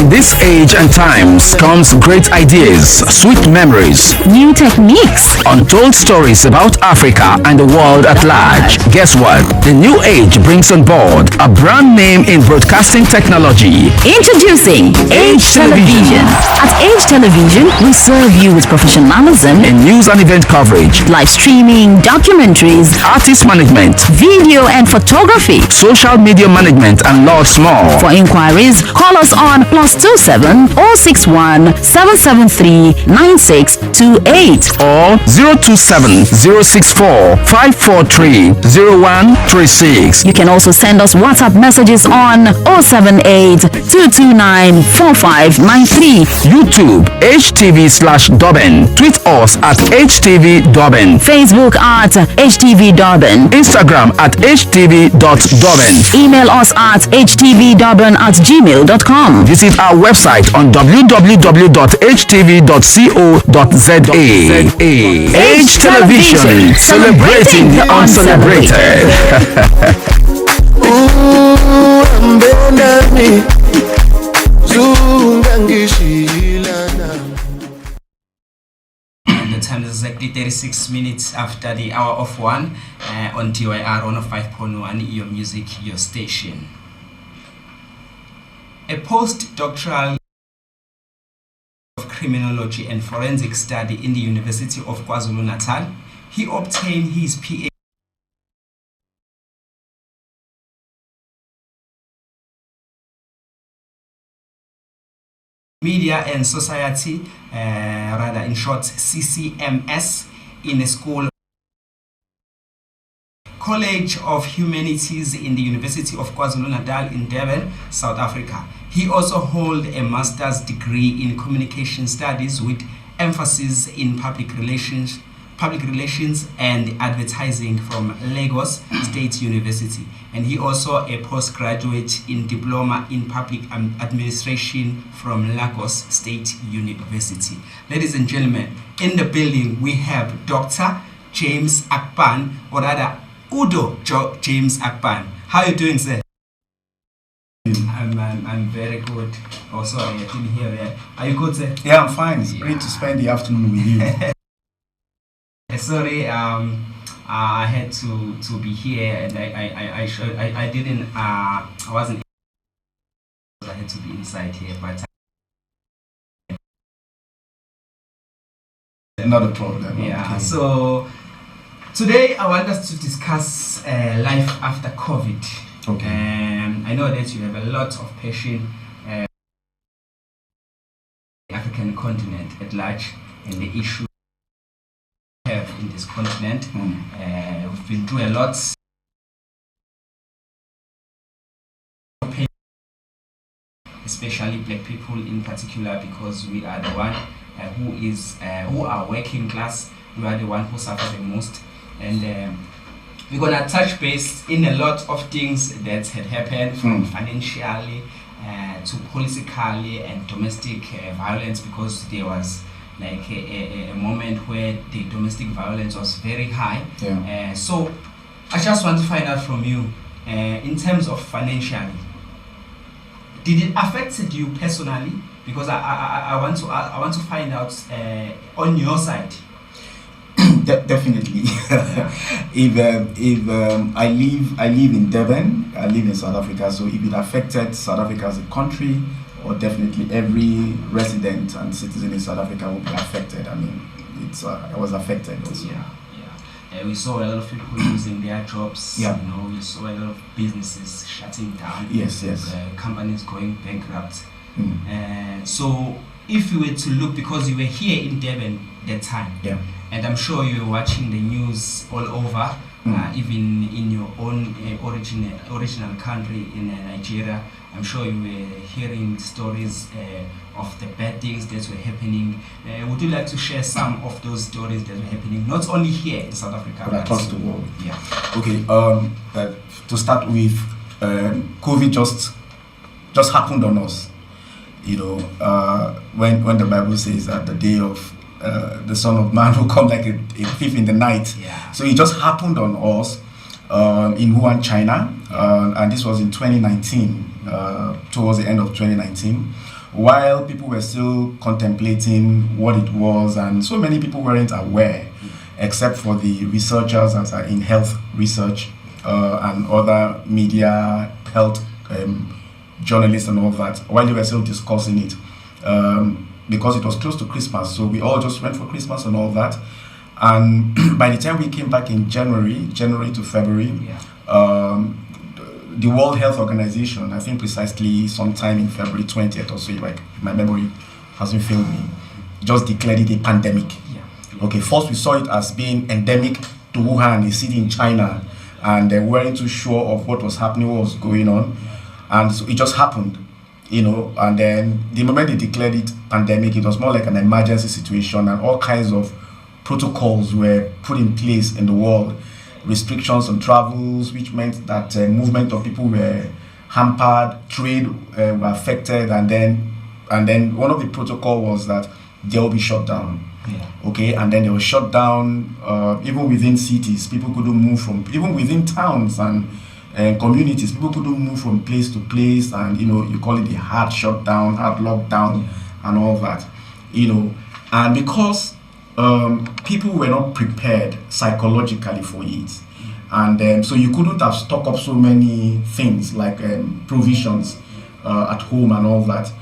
In this age and times comes great ideas, sweet memories, new techniques, untold stories about Africa and the world at large. Guess what? The new age brings on board a brand name in broadcasting technology. Introducing Age Television. At Age Television, we serve you with professionalism in news and event coverage, live streaming, documentaries, artist management, video and photography, social media management, and lots more. For inquiries, call us on +27 061 773 9628 or 027 064 543 0136. You can also send us WhatsApp messages on 078 229 4593. YouTube HTV/Durban. Tweet us at HTV Durban. Facebook at HTV Durban. Instagram at HTV.Durban. Email us at htvdurban@gmail.com. Visit our website on www.htv.co.za. Age Television, celebrating the uncelebrated. The time is exactly 36 minutes after the hour of 1 on DYR 105.1, your music, your station. A postdoctoral of criminology and forensic study in the University of KwaZulu-Natal, he obtained his PhD Media and Society, rather in short CCMS, in a school College of Humanities in the University of KwaZulu-Natal in Durban, South Africa. He also holds a master's degree in communication studies with emphasis in public relations and advertising from Lagos State University. And he also a postgraduate in diploma in public administration from Lagos State University. Ladies and gentlemen, in the building we have Dr. James Akban, or rather Udo James Akban. How are you doing, sir? I'm very good. Also, I didn't hear that. Are you good, sir? Yeah, I'm fine. It's great to spend the afternoon with you. Sorry, I had to be here, and I wasn't. I had to be inside here, but not a problem. Yeah. Okay. So today I want us to discuss life after COVID. Okay. I know that you have a lot of passion the African continent at large and the issue we have in this continent. We've been through a lot. Especially black people in particular, because we are the one who are working class. We are the one who suffer the most, and we're gonna touch base in a lot of things that had happened, from financially to politically and domestic violence, because there was like a moment where the domestic violence was very high. Yeah. So I just want to find out from you, in terms of financially, did it affect you personally? Because I want to find out on your side. Definitely. if I live in Durban, I live in South Africa, so if it affected South Africa as a country, or definitely every resident and citizen in South Africa would be affected. I mean, I was affected also. Yeah. We saw a lot of people losing their jobs. Yeah. You know, we saw a lot of businesses shutting down. Yes. Companies going bankrupt. So if you were to look, because you were here in Durban that time, Yeah. and I'm sure you were watching the news all over, even in your own original country in Nigeria, I'm sure you were hearing stories of the bad things that were happening. Would you like to share some of those stories that were happening, not only here in South Africa, But across the world? Yeah. Okay. To start with, COVID just happened on us. You know, when the Bible says that the day of the Son of Man will come like a thief in the night. Yeah. So it just happened on us. in Wuhan, China, and this was in 2019, towards the end of 2019, while people were still contemplating what it was, and so many people weren't aware, except for the researchers that are in health research and other media, health journalists and all that, while they were still discussing it, because it was close to Christmas, so we all just went for Christmas and all that. And by the time we came back in January to February, the World Health Organization, I think precisely sometime in February 20th or so, like my memory hasn't failed me, just declared it a pandemic. Okay, first we saw it as being endemic to Wuhan, a city in China, and they weren't too sure of what was happening, what was going on, and so it just happened, and then the moment they declared it pandemic, it was more like an emergency situation, and all kinds of protocols were put in place in the world, restrictions on travels, which meant that movement of people were hampered, trade were affected, and then one of the protocol was that there will be shut down. Okay, and then they were shut down even within cities. People couldn't move from, even within towns and communities, people couldn't move from place to place, and you call it a hard shutdown, hard lockdown, and all that. And because people were not prepared psychologically for it, and so you couldn't have stocked up so many things like provisions at home and all that,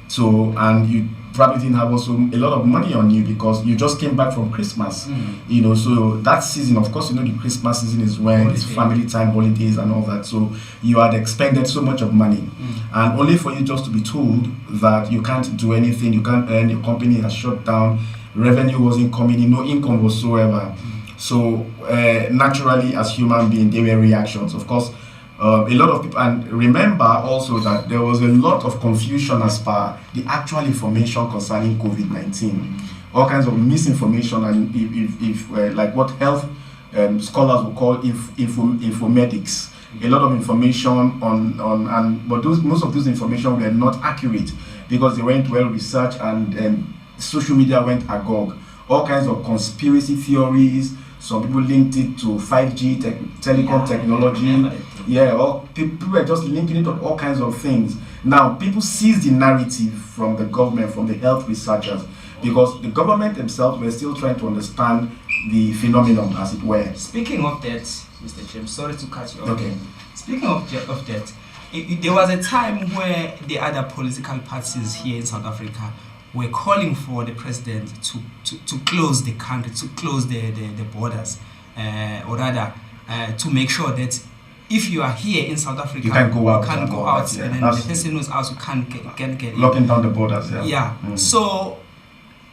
so, and you probably didn't have also a lot of money on you because you just came back from Christmas, so that season, of course, the Christmas season is when it's family time, holidays and all that, so you had expended so much of money, and only for you just to be told that you can't do anything, you can't earn, your company has shut down, revenue wasn't coming in, no income whatsoever. So naturally, as human beings, there were reactions. Of course, a lot of people, and remember also that there was a lot of confusion as far the actual information concerning COVID-19, all kinds of misinformation, and if like what health scholars would call infomedics. A lot of information but most of those information were not accurate because they weren't well researched, and social media went agog. All kinds of conspiracy theories. Some people linked it to 5G telecom technology. People were just linking it to all kinds of things. Now, people seized the narrative from the government, from the health researchers, because the government themselves were still trying to understand the phenomenon, as it were. Speaking of that, Mr. James, sorry to cut you off. Okay. Speaking of that, there was a time where the other political parties here in South Africa were calling for the president to close the country, to close the borders, or rather to make sure that if you are here in South Africa, you can't go out, and then the person who's out, you can't get in. Locking down the borders, So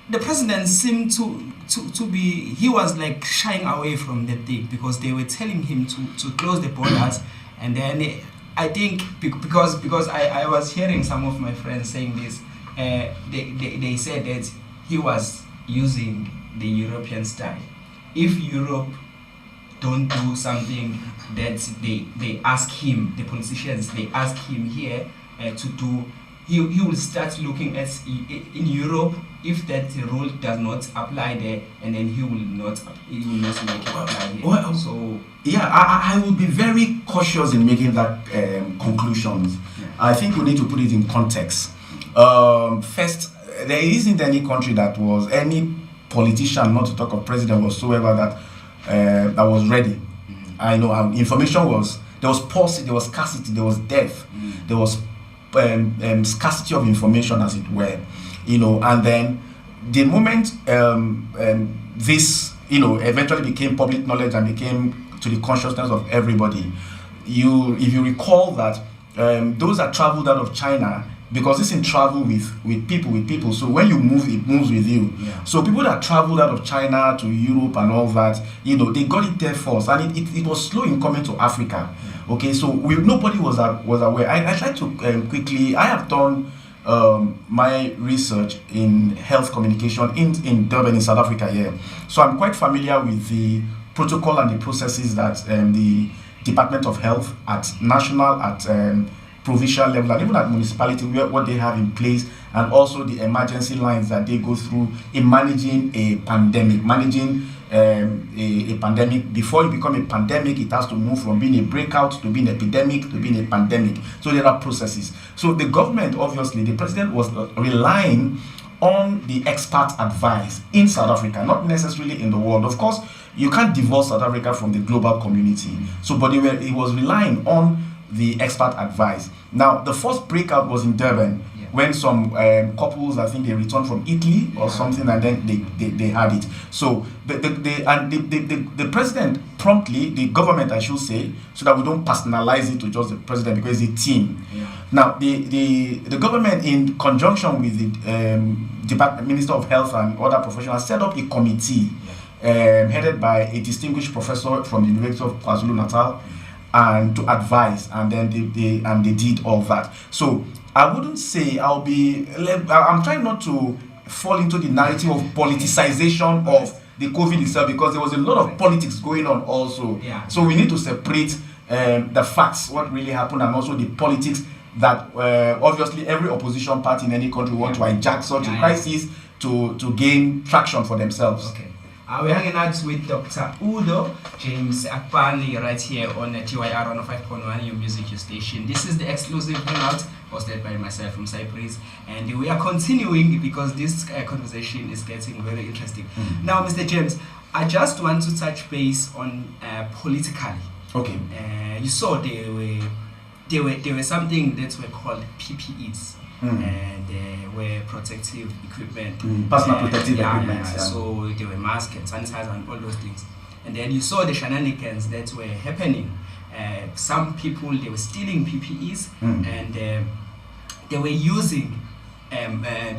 the president seemed to be, he was like shying away from that thing because they were telling him to close the borders, and then I think because I was hearing some of my friends saying this, they said that he was using the European style. If Europe don't do something that they ask him, the politicians, they ask him here to do, he will start looking at in Europe if that rule does not apply there, and then he will not make it apply here. Well, so I will be very cautious in making that conclusions. I think we need to put it in context. First, there isn't any country that was, any politician, not to talk of president whatsoever, that was ready. I know information was, there was paucity, there was scarcity, there was death, there was scarcity of information, as it were, and then the moment this eventually became public knowledge and became to the consciousness of everybody, if you recall that those that traveled out of China, because this in travel with people, so when you move, it moves with you. So people that traveled out of China to Europe and all that, they got it there first, and it was slow in coming to Africa. Okay, so nobody was aware. I tried to quickly, I have done my research in health communication in Durban, in South Africa here. So I'm quite familiar with the protocol and the processes that the Department of Health at national, at provincial level, and even at municipality, what they have in place, and also the emergency lines that they go through in managing a pandemic, managing a pandemic. Before you become a pandemic, it has to move from being a breakout to being an epidemic to being a pandemic. So there are processes. So the government, obviously, the president was relying on the expert advice in South Africa, not necessarily in the world. Of course, you can't divorce South Africa from the global community. So, but he was relying on the expert advice. Now, the first breakout was in Durban, when some couples, I think they returned from Italy or something, and then they had it. So the president promptly, the government I should say, so that we don't personalize it to just the president because it's a team. Now the government, in conjunction with the Minister of Health and other professionals, set up a committee headed by a distinguished professor from the University of KwaZulu-Natal, and to advise, and then they did all that. So I wouldn't say I'm trying not to fall into the narrative of politicization of the COVID itself, because there was a lot of politics going on also. So we need to separate the facts, what really happened, and also the politics that obviously every opposition party in any country want to hijack such a crisis to gain traction for themselves. We're hanging out with Dr. Udo James Akban right here on DYR 105.1, your music station. This is the exclusive hangout hosted by myself from Cyprus, and we are continuing because this conversation is getting very interesting. Now, Mr. James, I just want to touch base on politically. You saw there were something that were called PPEs. And were protective equipment, personal protective equipment. So there were masks and sanitizer and all those things. And then you saw the shenanigans that were happening. Some people, they were stealing PPEs, and they were using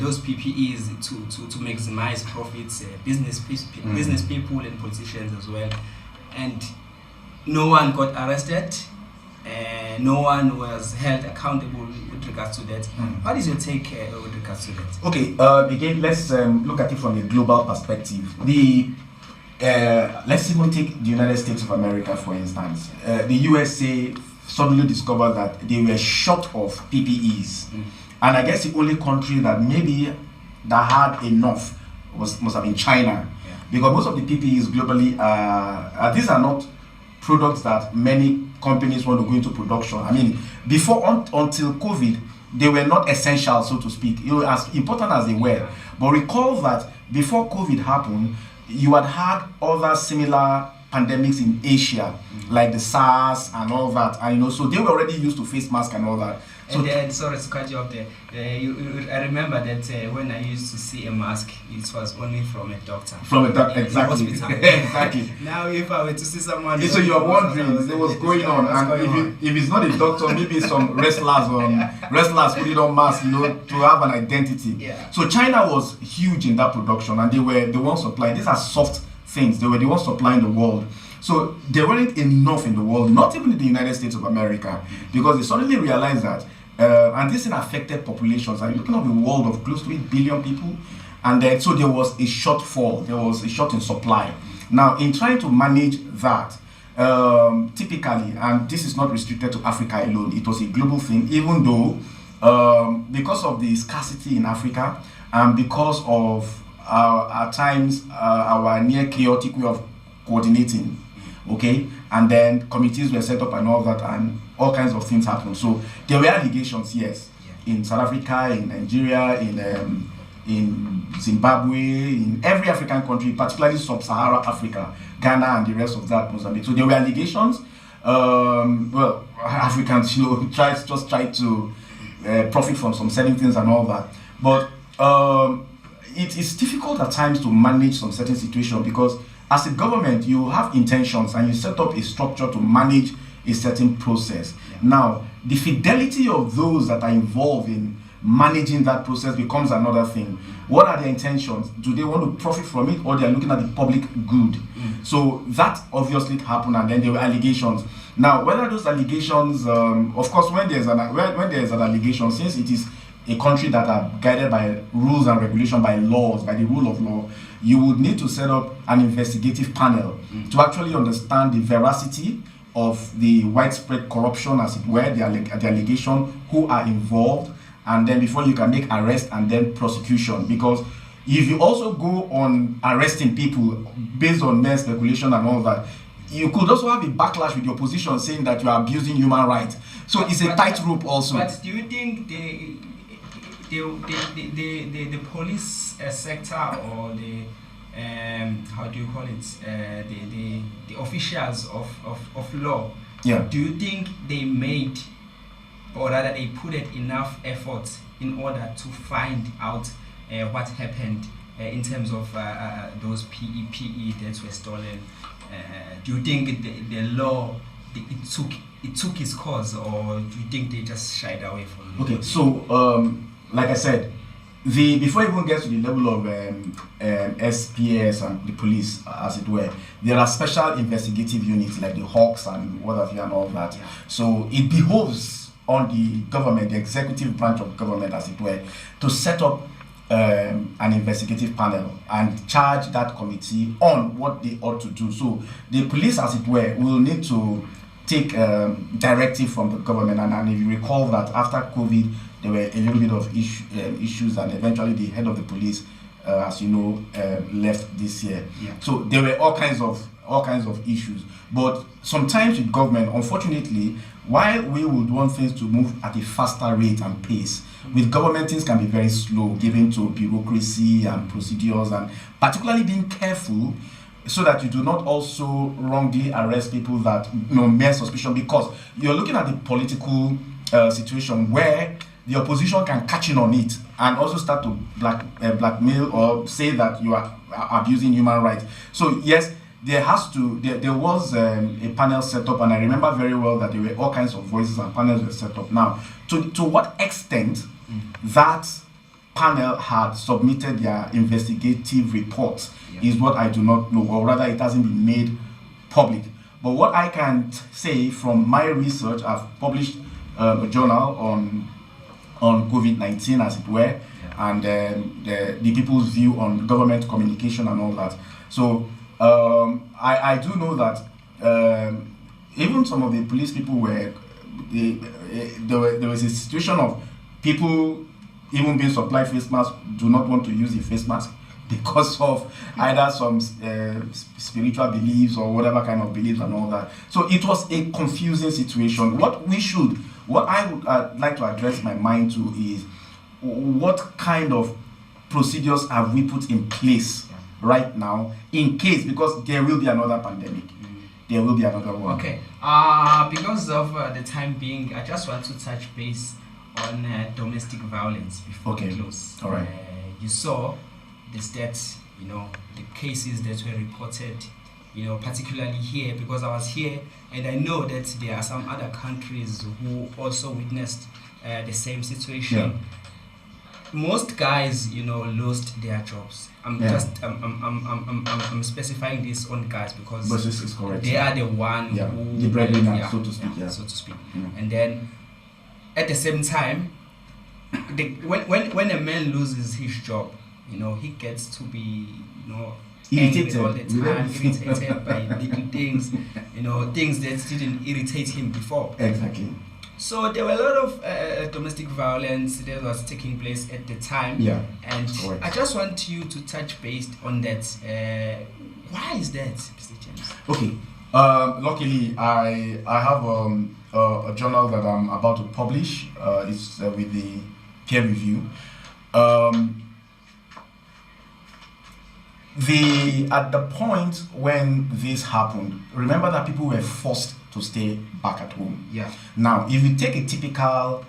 those PPEs to maximize profits. Business people and politicians as well. And no one got arrested. No one was held accountable with regards to that. What is your take with regards to that? Again, let's look at it from a global perspective. Let's even take the United States of America, for instance. The USA suddenly discovered that they were short of PPEs. And I guess the only country that maybe that had enough must have been China. Because most of the PPEs globally, these are not products that many companies want to go into production. I mean, before until COVID, they were not essential, so to speak, as important as they were. But recall that before COVID happened, you had other similar pandemics in Asia, like the SARS and all that, and so they were already used to face masks and all that. So and sorry to cut you off there. I remember that when I used to see a mask, it was only from a doctor. From a doctor, exactly. Exactly. Now, if I were to see someone, so you are wondering what's going on, and if it's not a doctor, maybe some wrestlers put it on mask, to have an identity. So China was huge in that production, and they were the ones supplying. These are soft things. They were the ones supplying the world. So there weren't enough in the world, not even in the United States of America, because they suddenly realized that, and this affected populations. I'm looking at a world of close to 8 billion people, and then so there was a shortfall, there was a short in supply. Now, in trying to manage that, typically, and this is not restricted to Africa alone, it was a global thing, even though because of the scarcity in Africa, and because of at times our near chaotic way of coordinating, and then committees were set up and all that, and all kinds of things happened. So there were allegations, yes, in South Africa, in Nigeria, in Zimbabwe, in every African country, particularly sub-Saharan Africa, Ghana and the rest of that, Mozambique. So there were allegations. Africans, try to profit from some certain things and all that. But it is difficult at times to manage some certain situation, because as a government, you have intentions and you set up a structure to manage a certain process. Now, the fidelity of those that are involved in managing that process becomes another thing. What are their intentions? Do they want to profit from it, or they are looking at the public good? So that obviously happened, and then there were allegations. Now, whether those allegations, of course, when there's an allegation, since it is a country that are guided by rules and regulation, by laws, by the rule of law, you would need to set up an investigative panel to actually understand the veracity of the widespread corruption, as it were, the allegation, who are involved, and then before you can make arrest and then prosecution. Because if you also go on arresting people based on mere speculation and all that, you could also have a backlash with your position saying that you are abusing human rights. So it's a tightrope also. But do you think the police sector or the how do you call it, the officials of law, do you think they made, or rather they put it enough effort in order to find out what happened in terms of those PE that were stolen? Do you think the law it took its course, or do you think they just shied away from it? Okay, so like I said, before it even gets to the level of SPS and the police, as it were, there are special investigative units like the Hawks and what have you and all that. Yeah. So it behoves on the government, the executive branch of government, as it were, to set up an investigative panel and charge that committee on what they ought to do. So the police, as it were, will need to take directive from the government. And if you recall that after COVID, there were a little bit of issues, and eventually the head of the police, as you know, left this year. Yeah. So there were all kinds of issues. But sometimes with government, unfortunately, while we would want things to move at a faster rate and pace, with government things can be very slow, given to bureaucracy and procedures, and particularly being careful so that you do not also wrongly arrest people that, mere suspicion, because you're looking at the political situation where the opposition can catch in on it and also start to blackmail or say that you are abusing human rights. So yes, there was a panel set up, and I remember very well that there were all kinds of voices and panels were set up. Now, to what extent that panel had submitted their investigative report is what I do not know, or rather it hasn't been made public. But what I can say from my research, I've published a journal on COVID-19, as it were, and the people's view on government communication and all that. So I do know that even some of the police people there was a situation of people even being supplied face masks do not want to use the face mask because of either some spiritual beliefs or whatever kind of beliefs and all that. So it was a confusing situation. What I would like to address my mind to is, what kind of procedures have we put in place right now in case, because there will be another pandemic. There will be another one. Okay. Because of the time being, I just want to touch base on domestic violence before we close. All right. You saw the stats, the cases that were reported, particularly here, because I was here, and I know that there are some other countries who also witnessed the same situation. Yeah. Most guys, lost their jobs. I'm specifying this on guys because this is correct. They are the one who the breadwinner, so to speak. So to speak. And then at the same time, when a man loses his job, he gets to be irritated all the time, irritated by little things, things that didn't irritate him before. Exactly. So there were a lot of domestic violence that was taking place at the time. Yeah. And I just want you to touch base on that. Why is that, Mr. James? Okay. Luckily, I have a journal that I'm about to publish. It's with the peer review. At the point when this happened, remember that people were forced to stay back at home. Yeah. Now, if you take a typical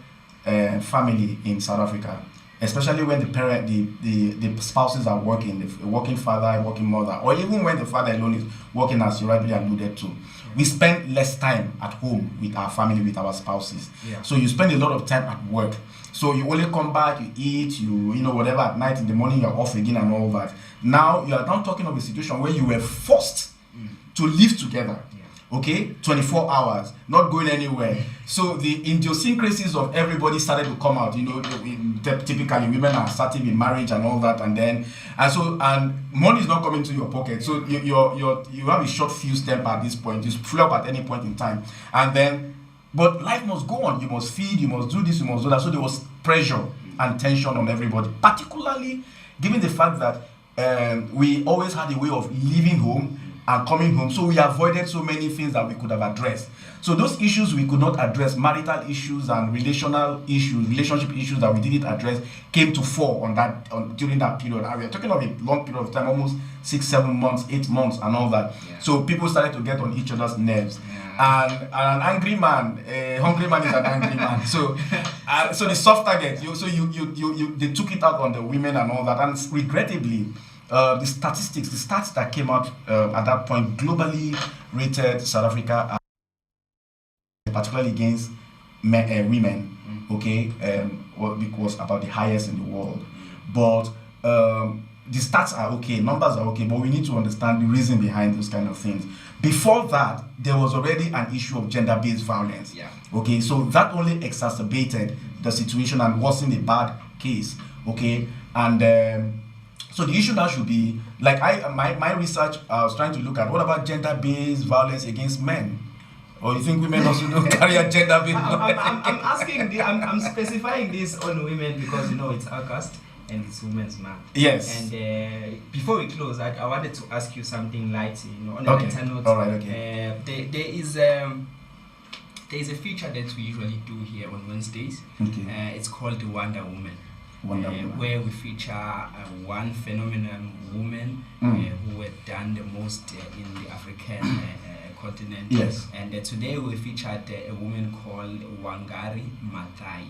family in South Africa, especially when the spouses are working, a working father, a working mother, or even when the father alone is working, as you rightly alluded to, we spend less time at home with our family, with our spouses. Yeah. So you spend a lot of time at work. So you only come back, you eat, whatever at night, in the morning you're off again and all that. Now you are now talking of a situation where you were forced to live together. Okay, 24 hours, not going anywhere. So the idiosyncrasies of everybody started to come out. Typically women are starting in marriage and all that, and money is not coming to your pocket. So you have a short fuse temper at this point. You flop at any point in time, but life must go on. You must feed, you must do this, you must do that. So there was pressure and tension on everybody, particularly given the fact that we always had a way of leaving home and coming home, so we avoided so many things that we could have addressed. So those issues we could not address, marital issues and relationship issues that we didn't address, came to fore during that period. And we are talking of a long period of time, almost 6, 7 months, 8 months, and all that. Yeah. So people started to get on each other's nerves. Yeah. And an angry man, a hungry man is an angry man. So, so the soft target, they took it out on the women and all that, and regrettably. The stats that came out at that point globally rated South Africa, particularly against women, okay, was about the highest in the world. But the stats are okay, numbers are okay, but we need to understand the reason behind those kind of things. Before that, there was already an issue of gender-based violence. Yeah. Okay, so that only exacerbated the situation and worsened a bad case. Okay, and so the issue now should be, like my research, I was trying to look at, what about gender-based violence against men? Or you think women also don't carry a gender-based violence? I'm specifying this on women because, it's August and it's Women's Month. Yes. And before we close, I wanted to ask you something light, on a lighter note. All right, okay. There is a feature that we usually do here on Wednesdays. Okay. It's called the Wonder Woman. Where we feature one phenomenal woman who had done the most in the African continent. Yes. And today we featured a woman called Wangari Matai.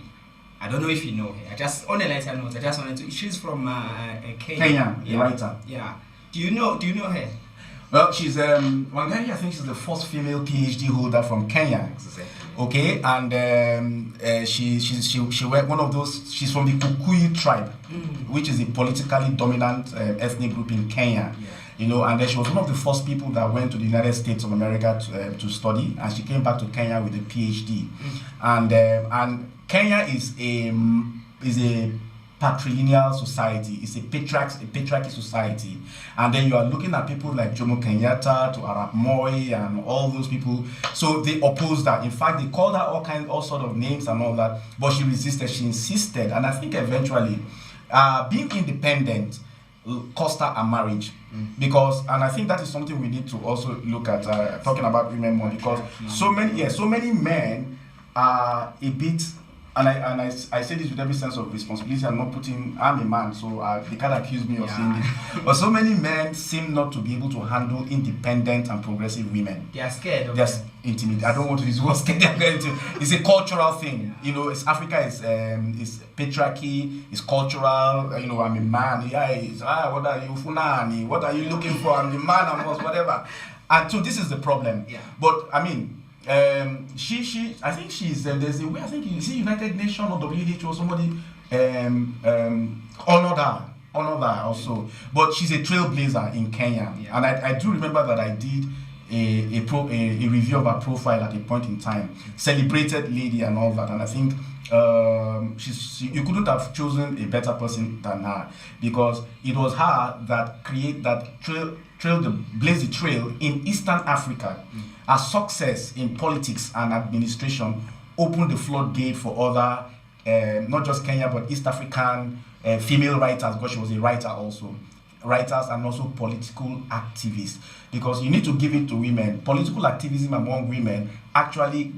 I don't know if you know her. On a lighter note, I just wanted to. She's from Kenya. The writer. Yeah. Do you know her? Well, she's Wangari. I think she's the first female PhD holder from Kenya. Exactly. Okay, and she went one of those. She's from the Kikuyu tribe, which is a politically dominant ethnic group in Kenya. Yeah. And then she was one of the first people that went to the United States of America to study, and she came back to Kenya with a PhD. And Kenya is a patrilineal society. It's a patriarchy society. And then you are looking at people like Jomo Kenyatta to Arap Moi and all those people. So they opposed that. In fact, they called her all sort of names and all that. But she resisted. She insisted. And I think eventually, being independent cost her a marriage. And I think that is something we need to also look at, talking about women more, because so many men are a bit. And I say this with every sense of responsibility. I'm a man, so they can't accuse me of saying this. But so many men seem not to be able to handle independent and progressive women. They are scared of They're intimidated. I don't want to use the word scared. It's a cultural thing. Africa is patriarchy, it's cultural. I'm a man. What are you, Funani? What are you looking for? I'm the man, whatever. And so this is the problem. Yeah. But I mean, I think she's there's a way, I think you see United Nations or WHO or somebody honored her also, but she's a trailblazer in Kenya. And I do remember that I did a review of her profile at a point in time, celebrated lady and all that, and I think you couldn't have chosen a better person than her, because it was her that blazed the trail in Eastern Africa. Her success in politics and administration opened the floodgate for other, not just Kenya, but East African female writers, because she was a writer also. Writers and also political activists. Because you need to give it to women. Political activism among women actually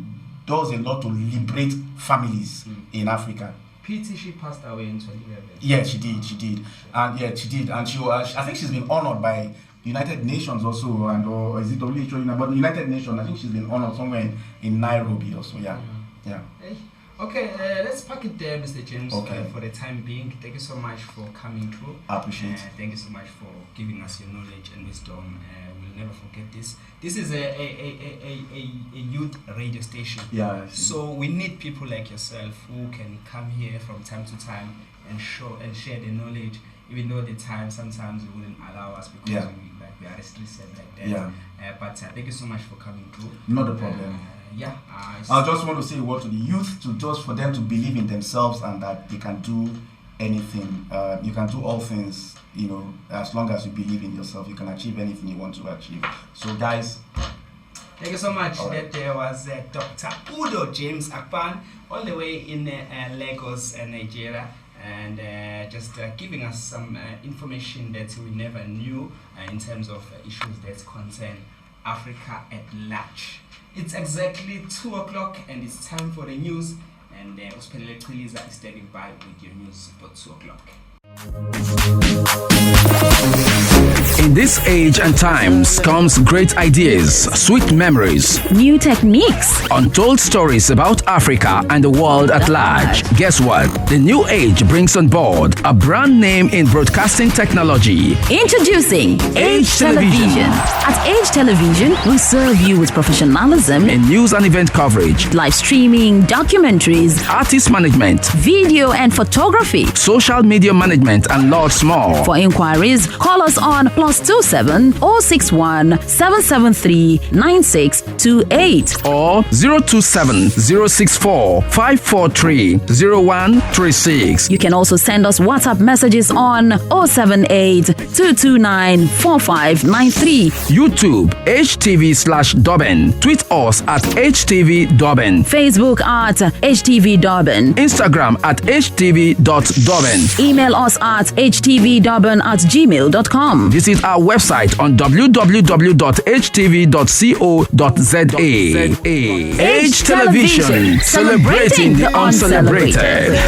does a lot to liberate families in Africa. Pity she passed away in 2011. Yeah, she did. And I think she's been honored by United Nations also, or is it WHO? But United Nations, I think she's been honored somewhere in Nairobi also. Yeah. Hey. Okay, let's park it there, Mr. James. Okay. For the time being, thank you so much for coming through. I appreciate it. Thank you so much for giving us your knowledge and wisdom. We'll never forget this. This is a youth radio station. Yeah. So we need people like yourself who can come here from time to time and share the knowledge, even though the time sometimes it wouldn't allow us because we are restricted like that. Yeah. But thank you so much for coming through. Not a problem. I just want to say a word to the youth, for them to believe in themselves and that they can do anything. You can do all things, as long as you believe in yourself, you can achieve anything you want to achieve. So guys, thank you so much. Right. That was Dr. Udo James Akban, all the way in Lagos, Nigeria. and just giving us some information that we never knew in terms of issues that concern Africa at large. It's exactly 2 o'clock and it's time for the news, and Uspelele Chiliza is standing by with your news for 2 o'clock. In this age and times comes great ideas, sweet memories, new techniques, untold stories about Africa and the world at large. Guess what? The new age brings on board a brand name in broadcasting technology. Introducing Age Television. At Age Television, we serve you with professionalism In news and event coverage, live streaming, documentaries, artist management, video and photography. social media management, and lots more. For inquiries, call us on +27 061 773 9628 or 027 064 543 0136. You can also send us WhatsApp messages on 078 229 4593. YouTube HTV/Durban. Tweet us at HTV Durban. Facebook at HTV Durban. Instagram at HTV.Durban. Email us at htvdurban@gmail.com. Visit our website on www.htv.co.za. Age Television, celebrating the uncelebrated.